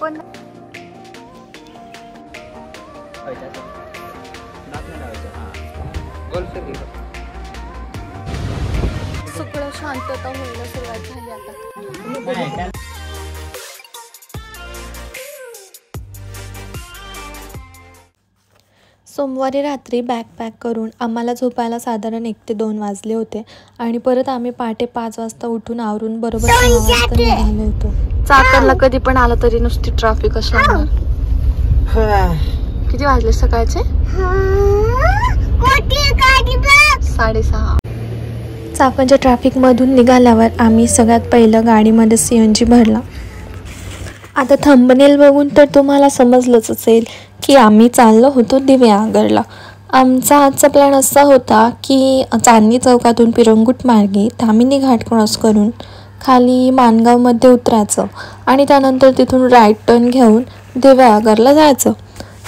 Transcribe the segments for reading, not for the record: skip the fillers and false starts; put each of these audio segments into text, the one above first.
पण सगळं शांतता व्हायला सुरुवात झाली आता. सोमवारी रात्री बॅग पॅक करून आम्हाला झोपायला साधारण 1 ते 2 वाजले होते आणि परत आम्ही पहाटे 5 वाजता उठून आवरून बरोबर 6 वाजता निघालो होतो. चाकणला कधी पण आलं तरी नुसती ट्रॅफिक असणार. किती वाजले सकाळचे? 6:30. चाकणच्या ट्रॅफिकमधून निघाल्यावर आम्ही सगळ्यात पहिलं गाडीमध्ये CNG भरला. आता थंबनेल बघून तर तुम्हाला समजलंच असेल की आम्ही चाललो होतो दिवेआगरला. आमचा आजचा प्लॅन असा होता की चांदणी चौकातून पिरंगुट मार्गे तामिनी घाट क्रॉस करून खाली माणगावमध्ये उतरायचं आणि त्यानंतर तिथून राईट टर्न घेऊन दिवेआगरला जायचं.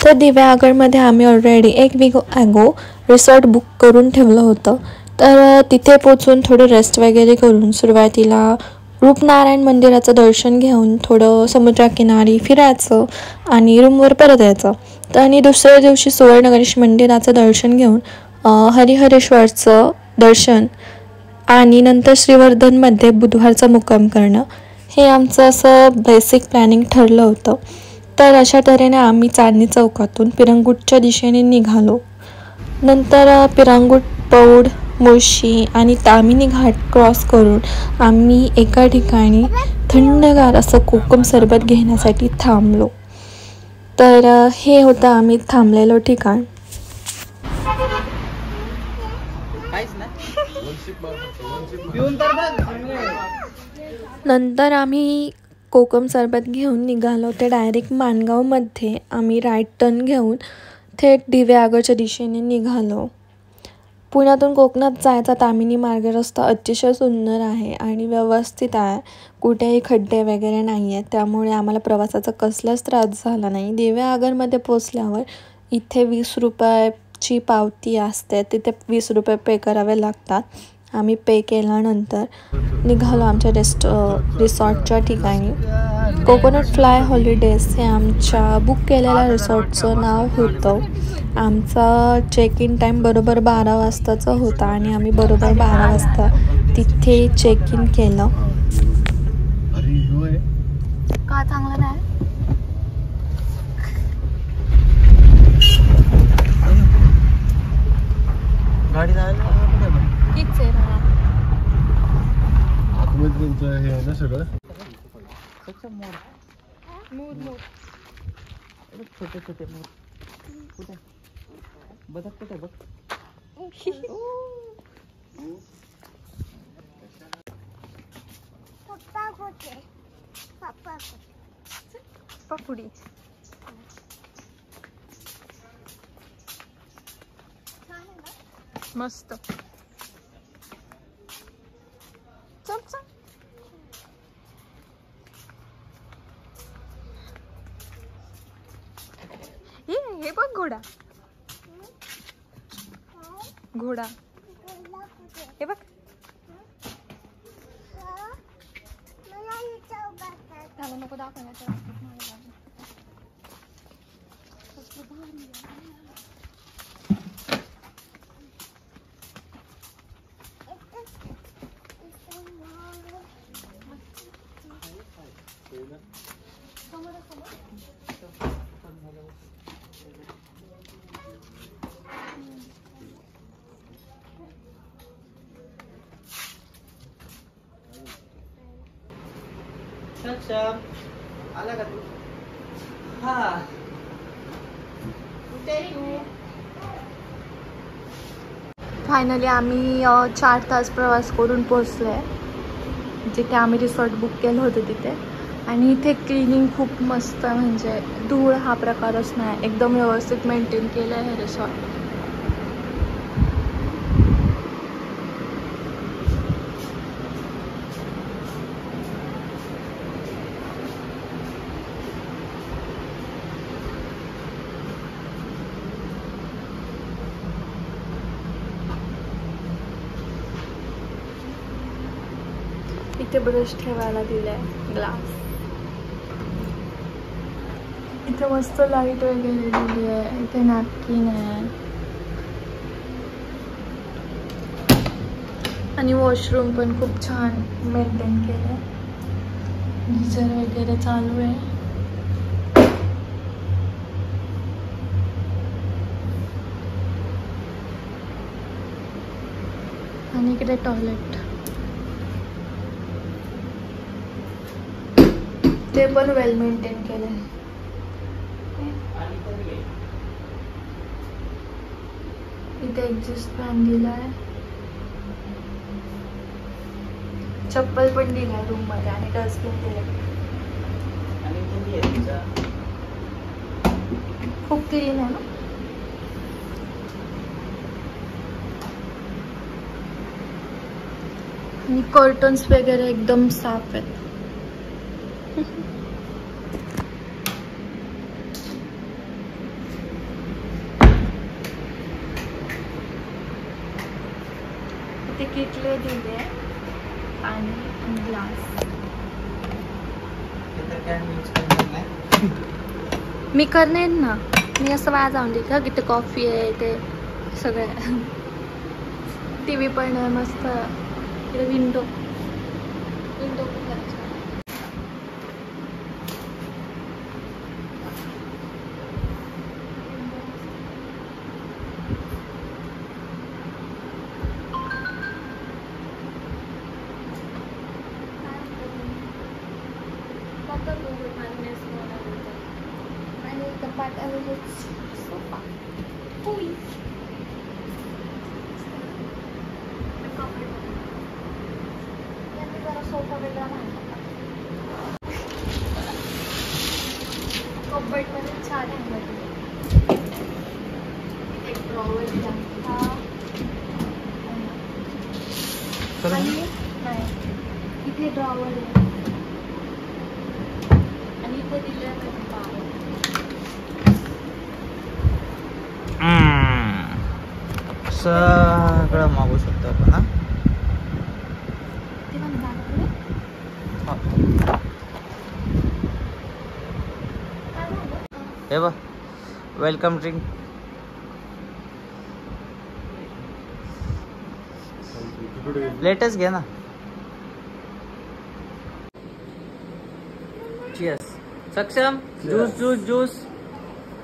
तर दिवेआगरमध्ये आम्ही already 1 week ago resort book करून ठेवलं होतं. तर तिथे पोचून थोडं रेस्ट वगैरे करून सुरुवातीला रूपनारायण मंदिराचं दर्शन घेऊन थोडं समुद्रकिनारी फिरायचं आणि रूमवर परत यायचं. तर आणि दुसऱ्या दिवशी सुवर्ण गणेश मंदिराचं दर्शन घेऊन हरिहरेश्वरचं दर्शन आणि नंतर श्रीवर्धनमध्ये बुधवारचा मुक्काम करणं हे आमचं असं बेसिक प्लॅनिंग ठरलं होतं. तर अशा तऱ्हेने आम्ही चांदणी चौकातून पिरंगुटच्या दिशेने निघालो. नंतर पिरंगुट, पौड, मुळशी आणि तामिनी घाट क्रॉस करून आम्ही एका ठिकाणी थंडगार असं कोकम सरबत घेण्यासाठी थांबलो. तर हे होतं आम्ही थांबलेलो ठिकाण. नंतर आम्ही कोकम सरबत घेऊन निघालो. ते डायरेक्ट माणगावमध्ये आम्ही राईट टर्न घेऊन थेट दिवेआगरच्या दिशेने निघालो. पुण्यातून कोकणात जायचा तामिनी मार्ग रस्ता अतिशय सुंदर आहे आणि व्यवस्थित आहे. कुठेही खड्डे वगैरे नाही आहेत, त्यामुळे आम्हाला प्रवासाचा कसलाच त्रास झाला नाही. दिवेआगरमध्ये पोचल्यावर इथे 20 रुपयाची पावती असते, तिथे 20 रुपये पे करावे लागतात. आम्ही पे केल्यानंतर निघालो आमच्या रिसॉर्टच्या ठिकाणी. कोकोनट फ्लाय हॉलिडेज हे आमच्या बुक केलेल्या रिसॉर्टचं नाव होतं. आमचा चेक इन टाईम बरोबर 12 वाजताचा होता आणि आम्ही बरोबर 12 वाजता तिथे चेक इन केलं. का चांगलं नाही? गाडी जायला कितीच आहे ना आतमध्ये हे आहे ना सगळं मोर छोटे छोटे मोर. कुठे बघ कुठे बघ. पपुडी मस्त. चल चल. हे बघ घोडा. घोडा हे बघ. त्याला नको दाखवण्याचं. आला का तू? हा फायनली आम्ही 4 तास प्रवास करून पोचलोय जिथे आम्ही रिसॉर्ट बुक केलं होतं तिथे. आणि इथे क्लिनिंग खूप मस्त आहे, म्हणजे धूळ हा प्रकारच नाही. एकदम व्यवस्थित मेंटेन केलं आहे हे रिसॉर्ट. इथे ब्रश ठेवायला दिलाय, ग्लास. इथे मस्त लाईट वगैरे दिली आहे. इथे नॅपकिन आहे आणि वॉशरूम पण खूप छान मेंटेन केलं. गीझर वगैरे चालू आहे. आणि इकडे टॉयलेट ते पण वेल मेंटेन केले. इथे एक्झॉस्ट फॅन दिलाय. चप्पल पण दिलाय रूम मध्ये आणि डस्टबिन दिलाय. खूप क्लीन आहे ना. आणि कर्टन्स वगैरे एकदम साफ आहेत. इथे किटले दिले आणि ग्लास. मी करणार ना. मी असं वाजावून दे का इथे कॉफी आहे. इथे सगळं TV पण आहे मस्त. इकडे विंडो पण करायचं. आणि कपाट आहे सोफा. सोफा वेगळा मांडला. कपबोर्ड मध्ये छान आहे. एक ड्रॉवर दिला आणि नाही इथे ड्रॉवर आहे आणि इथे दिलं सगळं मागू शकतो आपण. हा हे बघ वेलकम ड्रिंक. लेटेस्ट घे ना. चीयर्स. सक्षम ज्यूस ज्यूस ज्यूस.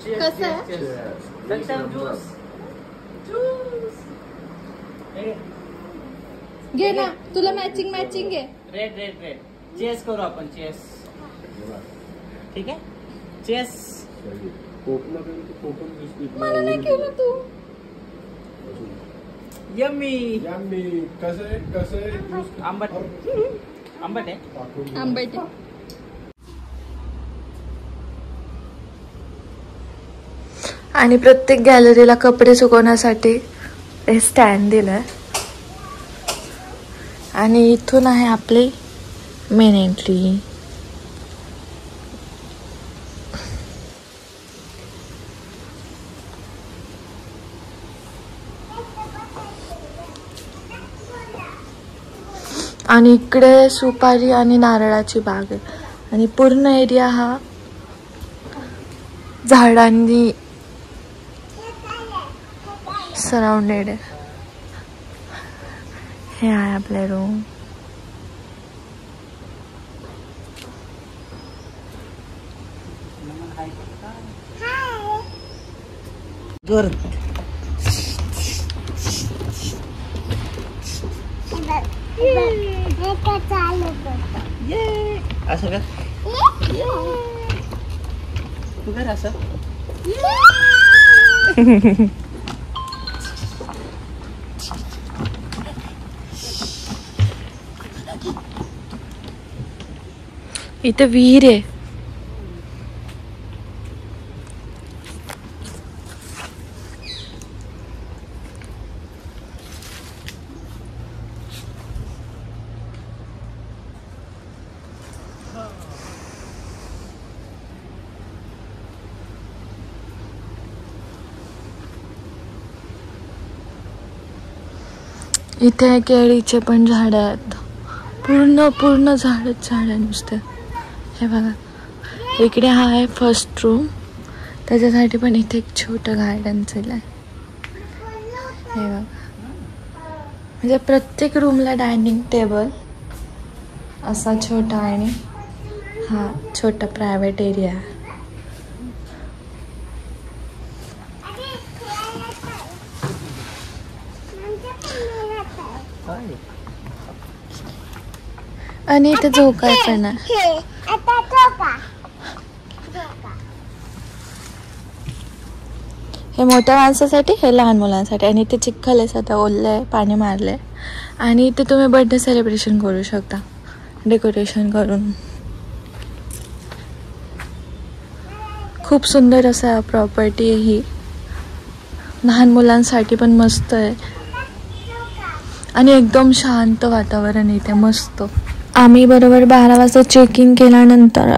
कसं आहे? सक्षम ज्यूस घे ना. तुला मॅचिंग घे. Red red red. चीयर्स करू आपण. चीयर्स. ठीक आहे. चीयर्स. मला नाही केलं तू. यम्मी. कसं आंबट आंबट आहे. आंबट. आणि प्रत्येक गॅलरीला कपडे सुकवण्यासाठी हे स्टँड दिलंय. आणि इथून आहे आपली मेन एंट्री. आणि इकडे सुपारी आणि नारळाची बाग आहे. आणि पूर्ण एरिया हा झाडांनी सराउंडेड आहे. हे आहे आपले रूम. असं का तू कर असं. इथे विहीर आहे. इथे केळीचे पण झाड आहेत. पूर्ण झाडच झाड नुसते. हे बघा इकडे हा आहे फर्स्ट रूम. त्याच्यासाठी पण इथे एक छोटं गार्डन आहे. हे बघा, म्हणजे प्रत्येक रूमला डायनिंग टेबल असा छोटा आणि हा छोटा प्रायव्हेट एरिया. आणि इथे झोका पण आहे. हे मोठ्या माणसासाठी, हे लहान मुलांसाठी. आणि इथे चिखल आहे, सध्या ओललं आहे, पाणी मारलंय. आणि इथे तुम्ही बर्थडे सेलिब्रेशन करू शकता डेकोरेशन करून. खूप सुंदर असा प्रॉपर्टी आहे ही. लहान मुलांसाठी पण मस्त आहे आणि एकदम शांत वातावरण इथे मस्त. आम्ही बरोबर 12 वाजता चेकिंग केल्यानंतर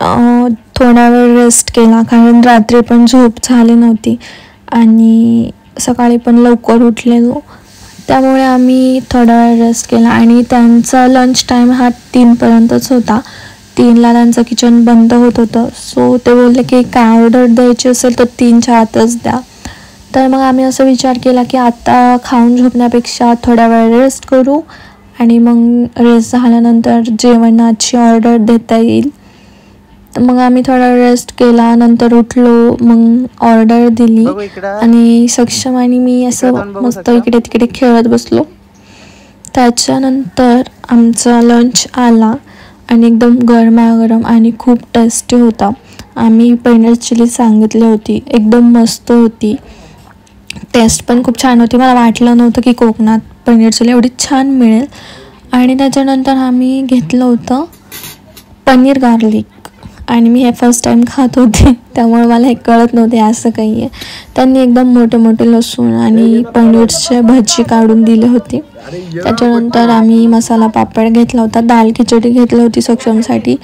थोडा वेळ रेस्ट केला, कारण रात्री पण झोप झाली नव्हती आणि सकाळी पण लवकर उठलेलो. त्यामुळे आम्ही थोडा वेळ रेस्ट केला. आणि त्यांचा लंच टाईम हा 3पर्यंतच होता. 3ला त्यांचं किचन बंद होत होतं. सो ते बोलले की काय ऑर्डर द्यायची असेल तर 3च्या आतच द्या. तर मग आम्ही असं विचार केला की आता खाऊन झोपण्यापेक्षा थोडा वेळ रेस्ट करू आणि मग रेस्ट झाल्यानंतर जेवणाची ऑर्डर देता येईल. तर मग आम्ही थोडा रेस्ट केला, नंतर उठलो, मग ऑर्डर दिली आणि सक्षम आणि मी असं मस्त इकडे तिकडे खेळत बसलो. त्याच्यानंतर आमचा लंच आला आणि एकदम गरमागरम आणि खूप टेस्टी होता. आम्ही पनीर चिली सांगितली होती, एकदम मस्त होती. टेस्ट पण खूप छान होती. मला वाटलं नव्हतं की कोकणात पनीर चिली एवढी छान मिळेल. आणि त्याच्यानंतर आम्ही घेतलं होतं पनीर गार्लिक आणि मी हे फर्स्ट टाईम खात होते, त्यामुळे मला हे कळत नव्हते असं काही आहे. त्यांनी एकदम मोठे मोठे लसूण आणि पनीरचे भजी काढून दिले होते. त्याच्यानंतर आम्ही मसाला पापड घेतला होता, दाल खिचडी घेतली होती सक्षमसाठी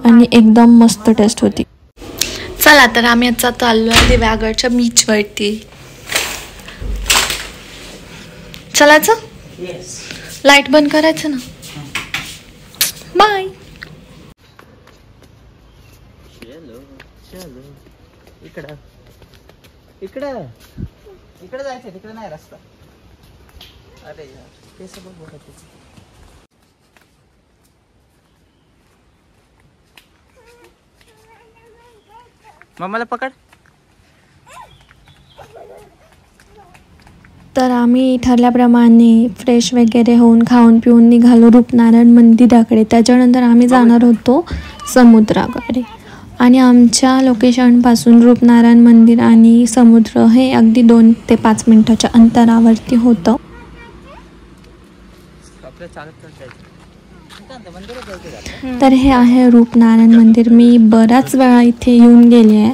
आणि एकदम मस्त टेस्ट होती. चला तर आम्ही आता चाललो आहे दिव्यागडच्या बीचवरती. चलायचं? लाईट बंद करायचं ना. बाय. इकडं इकडं इकडे जायचं, तिकडे नाही रस्ता. अरे यार, ते सगळं बघत मम्माला पकड. तर आम्ही ठरल्याप्रमाणे फ्रेश वगैरे होऊन खाऊन पिऊन निघालो रूपनारायण मंदिराकडे. त्याच्यानंतर आम्ही जाणार होतो समुद्राकडे. आणि आमच्या लोकेशनपासून रूपनारायण मंदिर आणि समुद्र हे अगदी 2 ते 5 मिनिटाच्या अंतरावरती होतं. तर हे आहे रूपनारायण मंदिर. मी बऱ्याच वेळा इथे येऊन गेले आहे,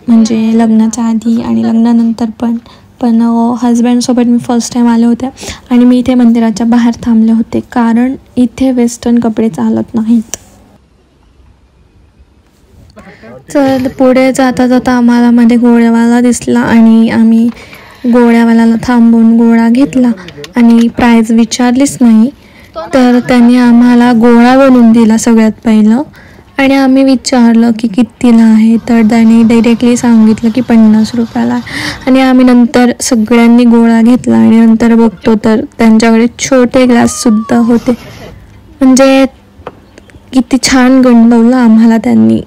म्हणजे लग्नाच्या आधी आणि लग्नानंतर पण हजबंडसोबत मी फर्स्ट टाईम आले होते. आणि मी इथे मंदिराच्या बाहेर थांबले होते, कारण इथे वेस्टर्न कपडे चालत नाहीत. तर पुढे जाता जाता आम्हाला मध्ये गोळ्यावाला दिसला आणि आम्ही गोळ्यावाल्याला थांबून गोळा घेतला आणि प्राईज विचारलीच नाही. तर त्यांनी आम्हाला गोळा बनवून दिला सगळ्यात पहिलं. आणि आम्ही विचारलं की कितीला आहे, तर त्यांनी डायरेक्टली सांगितलं की 50 रुपयाला. आणि आम्ही नंतर सगळ्यांनी गोळा घेतला आणि नंतर बघतो तर त्यांच्याकडे छोटे ग्लाससुद्धा होते. म्हणजे किती छान गंडवलं आम्हाला त्यांनी.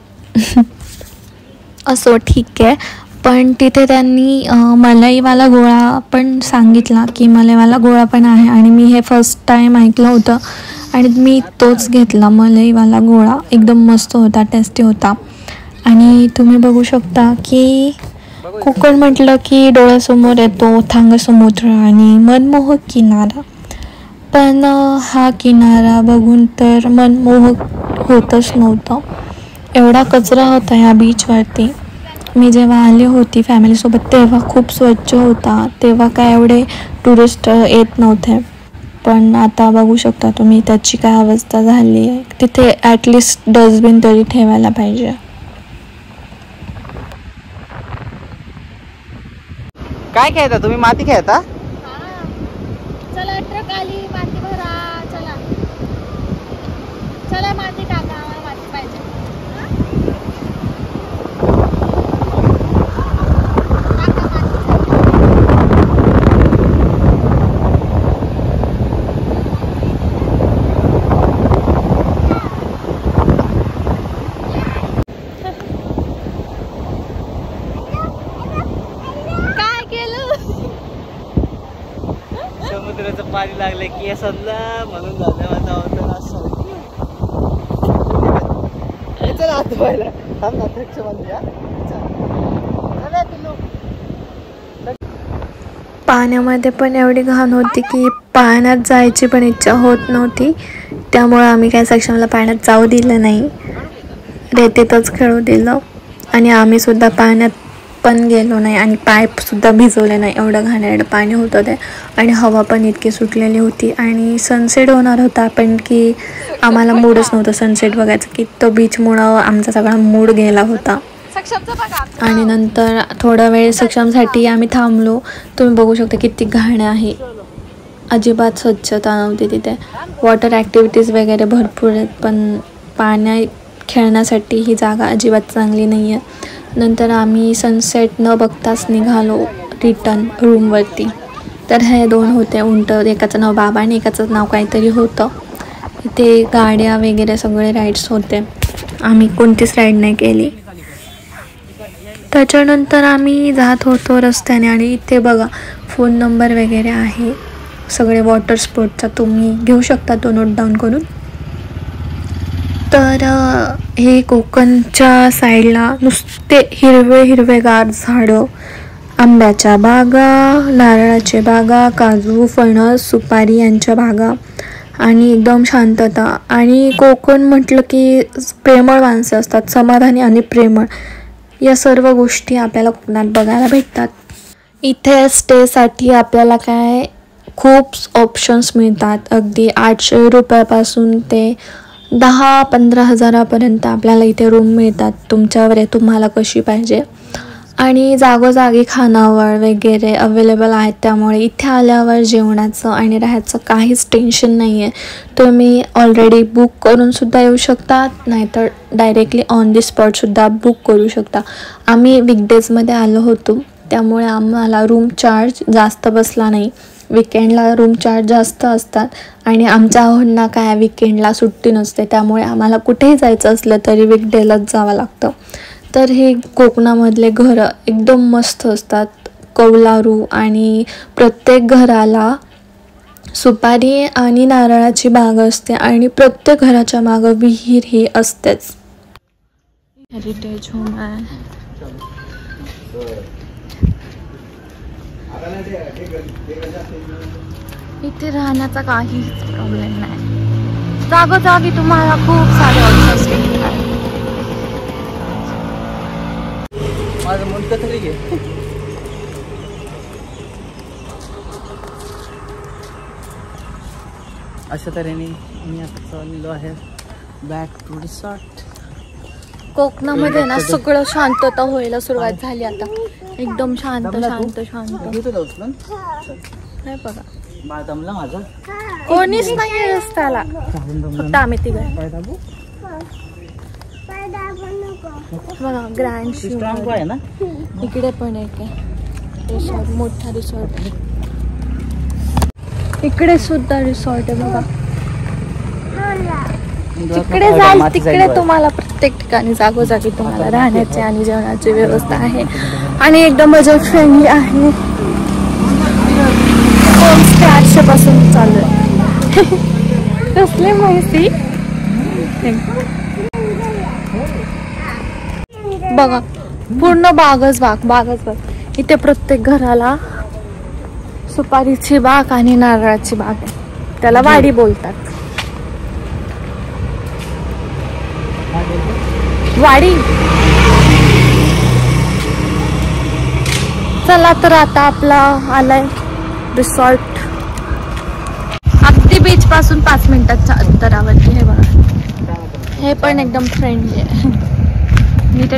असो ठीक आहे. पण तिथे त्यांनी मलईवाला गोळा पण सांगितला की मलईवाला गोळा पण आहे. आणि मी हे फर्स्ट टाईम ऐकलं होतं आणि मी तोच घेतला मलईवाला गोळा. एकदम मस्त होता, टेस्टी होता. आणि तुम्ही बघू शकता की कोकण म्हटलं की डोळ्यासमोर येतो थांग समुद्र आणि मनमोहक किनारा. पण हा किनारा बघून तर मनमोहक होतच नव्हतं. एवढा कचरा होता ह्या बीचवरती. मी जेव्हा आले होती फॅमिलीसोबत तेव्हा खूप स्वच्छ होता, तेव्हा काय एवढे टुरिस्ट येत नव्हते. पण आता बघू शकता तुम्ही त्याची काय अवस्था झाली आहे. तिथे ॲटलिस्ट डस्टबिन तरी ठेवायला पाहिजे. काय खेळता तुम्ही? माती खेळता? चला ट्रक आली, माती भरा. चला चला माती टाका, आम्हाला माती पाहिजे. पाणी लागले की सजला म्हणून झालं माझा होतं असं. चला आता पाहिला थांब ना थक्ष बांधूया. पाण्यामध्ये पण एवढी घाण होती की पाण्यात जायची पण इच्छा होत नव्हती. त्यामुळं आम्ही काय सक्षमला पाण्यात जाऊ दिलं नाही, रेतीतच खेळू दिलं. आणि आम्ही सुद्धा पाण्यात पण गेलो नाही आणि पायसुद्धा भिजवले नाही, एवढं घाणेरडं पाणी होतं ते. आणि हवा पण इतकी सुटलेली होती आणि सनसेट होणार होता पण की आम्हाला मूडच नव्हतं सनसेट बघायचं, की तो बीचमुळं आमचा सगळा मूड गेला होता. आणि नंतर थोडा वेळ सक्षमसाठी आम्ही थांबलो. तुम्ही बघू शकता किती घाण आहे, अजिबात स्वच्छता नव्हती तिथे. वॉटर ॲक्टिव्हिटीज वगैरे भरपूर आहेत पण पाण्यात खेळण्यासाठी ही जागा अजिबात चांगली नाही आहे. नंतर आम्ही सनसेट न बघताच निघालो रिटर्न रूमवरती. तर हे दोन होते उंट, एकाचं नाव बाबा आणि एकाचं नाव काहीतरी होतं. इथे गाड्या वगैरे सगळे राईड्स होते, आम्ही कोणतीच राईड नाही केली. त्याच्यानंतर आम्ही जात होतो रस्त्याने आणि इथे बघा फोन नंबर वगैरे आहे सगळे वॉटर स्पोर्टचा, तुम्ही घेऊ शकता तो नोट डाऊन करून. तर हे कोकणच्या साईडला नुसते हिरवेगार झाडं, आंब्याच्या बागा, नारळाच्या बागा, काजू, फणस, सुपारी यांच्या बागा आणि एकदम शांतता. आणि कोकण म्हटलं की प्रेमळ माणसं असतात, समाधानी आणि प्रेमळ, या सर्व गोष्टी आपल्याला कोकणात बघायला भेटतात. इथे स्टेसाठी आपल्याला काय खूप ऑप्शन्स मिळतात, अगदी 800 रुपयापासून ते 10-15 हजारापर्यंत आपल्याला इथे रूम मिळतात. तुमच्यावर आहे तुम्हाला कशी पाहिजे. आणि जागोजागी खानावळ वगैरे अवेलेबल आहेत, त्यामुळे इथे आल्यावर जेवणाचं आणि राहायचं काहीच टेन्शन नाही आहे. तुम्ही ऑलरेडी बुक करूनसुद्धा येऊ शकता, नाहीतर डायरेक्टली ऑन दी स्पॉटसुद्धा बुक करू शकता. आम्ही वीकडेजमध्ये आलो होतो त्यामुळे आम्हाला रूम चार्ज जास्त बसला नाही. विकेंडला रूम चार्ज जास्त असतात आणि आमच्या आहोंना काय विकेंडला सुट्टी नसते, त्यामुळे आम्हाला कुठेही जायचं असलं तरी वीकडेलाच जावं लागतं. तर हे कोकणामधले घरं एकदम मस्त असतात, कौलारू, आणि प्रत्येक घराला सुपारी आणि नारळाची बाग असते आणि प्रत्येक घराच्या मागं विहीर ही असतेच. हेरिटेज होम आहे. इथे राहण्याचा काहीच प्रॉब्लेम नाही, जागोजागी तुम्हाला खूप सारे ऑप्शन्स मिळतात. माझं मुंडकं तरी घे. अशा तऱ्हेने मी आता चाललेलो आहे बॅक टू रिसॉर्ट. कोकणामध्ये ना सगळं शांतता व्हायला सुरुवात झाली आता, एकदम शांत शांत शांत. नाही बघा बाळ दमला माझं, कोणीच नाही रस्त्याला, फक्त आम्ही तिघं. बघा ग्रँड स्ट्रॉंग आहे ना, इकडे पण एक रिसॉर्ट, मोठा रिसॉर्ट. इकडे सुद्धा रिसॉर्ट आहे बघा. तिकडे जाल तिकडे तुम्हाला प्रत्येक ठिकाणी जागोजागी तुम्हाला राहण्याची आणि जेवणाची व्यवस्था आहे आणि एकदम बजेट फ्रेंडली आहे. होमस्टे 800 पासून चालू आहे. कसले माहिती बघा, पूर्ण बागच बाग. इथे प्रत्येक घराला सुपारीची बाग आणि नारळाची बाग आहे, त्याला वाडी बोलतात. वाडी. चला तर आता आपला आलाय रिसॉर्ट, अगदी बीच पासून 5 मिनिटाच्या अंतरावरती. हे बघा, हे पण एकदम फ्रेंडली आहे. मी ते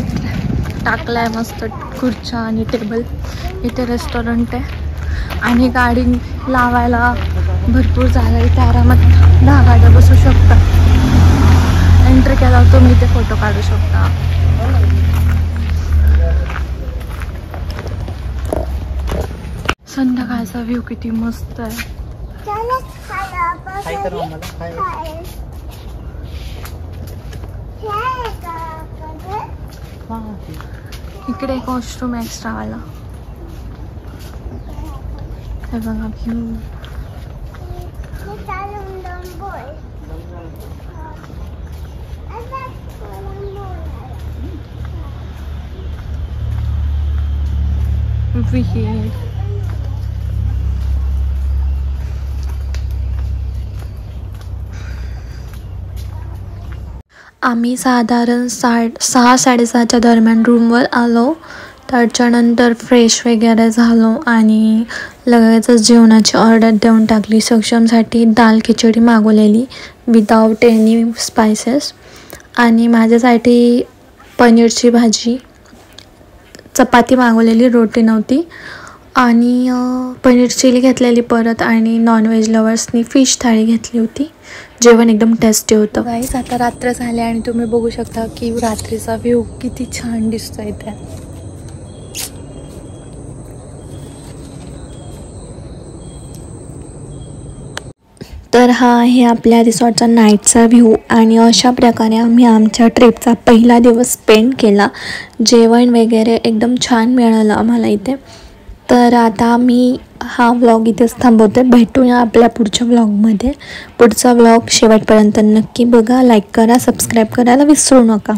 टाकलाय मस्त खुर्च्या आणि टेबल. इथे रेस्टॉरंट आहे आणि गाडी लावायला भरपूर जागा. इथे आरामात 10 गाड्या बसू शकतात. एंट्री केल्यावर तुम्ही इथे फोटो काढू शकता. संध्याकाळचा व्ह्यू किती मस्त आहे. इकडे एक वॉशरूम एक्स्ट्रा वाला. हे बघा व्ह्यू. विहीर. आम्ही साधारण 6-6:30च्या दरम्यान रूमवर आलो. त्याच्यानंतर फ्रेश वगैरे झालो आणि लगेचच जेवणाची ऑर्डर देऊन टाकली. सक्षमसाठी दाल खिचडी मागवलेली विदाऊट एनी स्पायसेस आणि माझ्यासाठी पनीरची भाजी, चपाती मागवलेली, रोटी नव्हती आणि पनीर चिली घेतलेली परत आणि नॉनव्हेज लवर्सनी फिश थाळी घेतली होती. जेवण एकदम टेस्टी होतं. गाईस आता रात्र झाले आणि तुम्ही बघू शकता की रात्रीचा व्ह्यू किती छान दिसतो इथे. तर हा आहे आपल्या रिसॉर्टचा नाईटचा व्ह्यू आणि अशा प्रकारे आम्ही आमच्या ट्रिपचा पहिला दिवस स्पेंड केला. जेवण वगैरे एकदम छान मिळालं आम्हाला इथे. तर आता मी हा व्लॉग इथेच थांबवते. भेटूया आपल्या पुढच्या व्लॉगमध्ये. पुढचा व्लॉग शेवटपर्यंत नक्की बघा, लाईक करा, सबस्क्राईब करायला विसरू नका.